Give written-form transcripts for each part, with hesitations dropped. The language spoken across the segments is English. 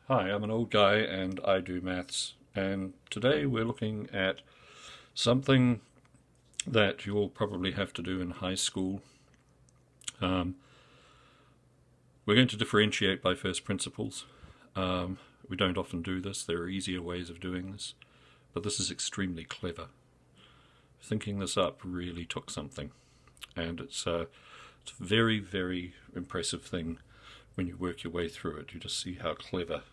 Hi, I'm an old guy and I do maths, and today we're looking at something that you'll probably have to do in high school. Um, we're going to differentiate by first principles. We don't often do this, there are easier ways of doing this, but this is extremely clever. Thinking this up really took something, and it's a very, very impressive thing when you work your way through it. You just see how clever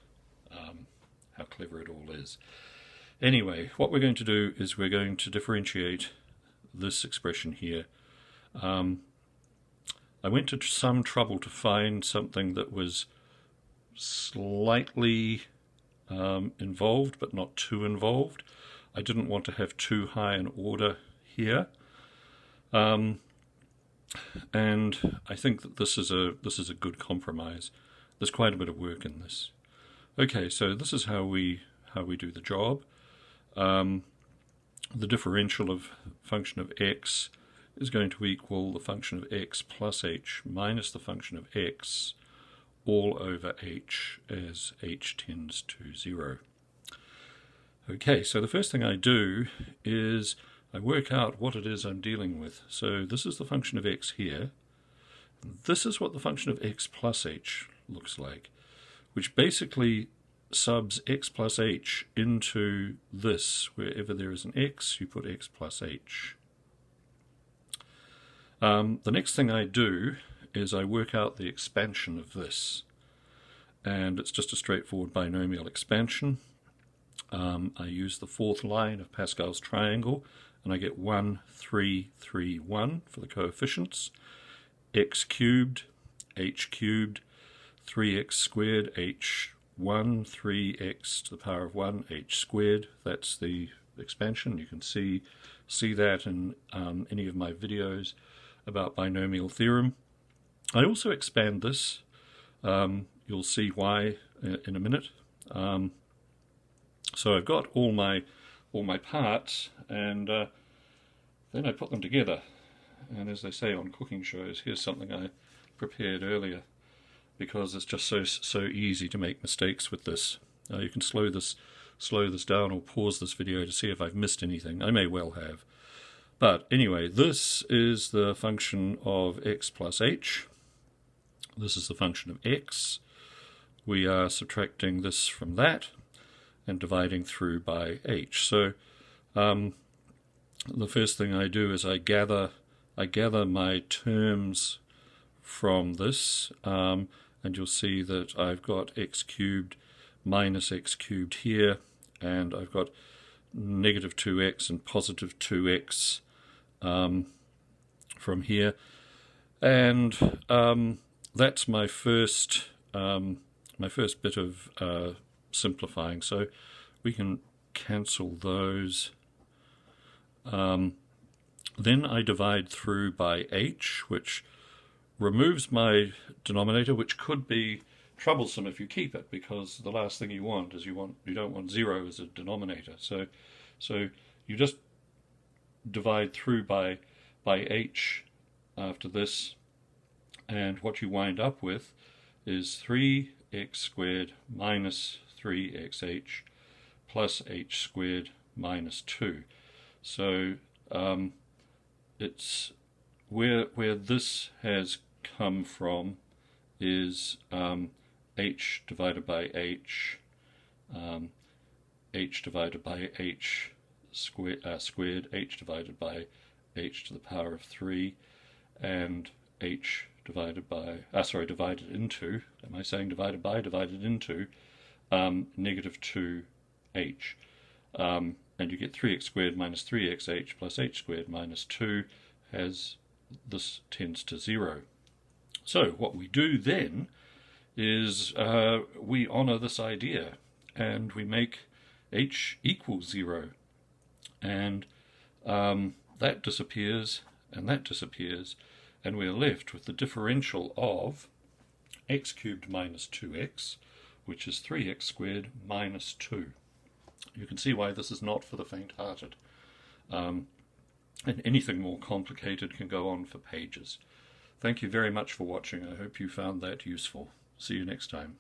it all is. Anyway, what we're going to do is we're going to differentiate this expression here. I went to some trouble to find something that was slightly involved, but not too involved. I didn't want to have too high an order here. And I think that this is a good compromise. There's quite a bit of work in this. Okay, so this is how we do the job. The differential of function of x is going to equal the function of x plus h minus the function of x all over h as h tends to 0. Okay, so the first thing I do is I work out what it is I'm dealing with. So this is the function of x here. This is what the function of x plus h looks like, which basically subs x plus h into this. Wherever there is an x, you put x plus h. The next thing I do is I work out the expansion of this, and it's just a straightforward binomial expansion. I use the fourth line of Pascal's triangle, and I get 1, 3, 3, 1 for the coefficients. X cubed, h cubed, 3x squared, h 1, 3x to the power of 1, h squared. That's the expansion. You can see that in any of my videos about binomial theorem. I also expand this. You'll see why in a minute. So I've got all my parts, and then I put them together. And as they say on cooking shows, here's something I prepared earlier, because it's just so easy to make mistakes with this. You can slow this down or pause this video to see if I've missed anything. I may well have. But anyway, this is the function of x plus h. This is the function of x. We are subtracting this from that and dividing through by h. So the first thing I do is I gather my terms from this, and you'll see that I've got x cubed minus x cubed here, and I've got negative 2x and positive 2x from here, and that's my first bit of simplifying. So we can cancel those. Then I divide through by h, which removes my denominator, which could be troublesome if you keep it, because the last thing you want is you don't want 0 as a denominator. So you just divide through by h after this, and what you wind up with is 3x squared minus 3xh plus h squared minus 2. So it's where this has come from is h divided by h, h divided by h squared, h divided by h to the power of 3, and h divided by, divided into, am I saying divided by? Divided into negative 2h. And you get 3x squared minus 3xh plus h squared minus 2, as this tends to 0. So what we do then is we honour this idea, and we make h equals 0. And that disappears, and that disappears, and we're left with the differential of x cubed minus 2x, which is 3x squared minus 2. You can see why this is not for the faint-hearted. And anything more complicated can go on for pages. Thank you very much for watching. I hope you found that useful. See you next time.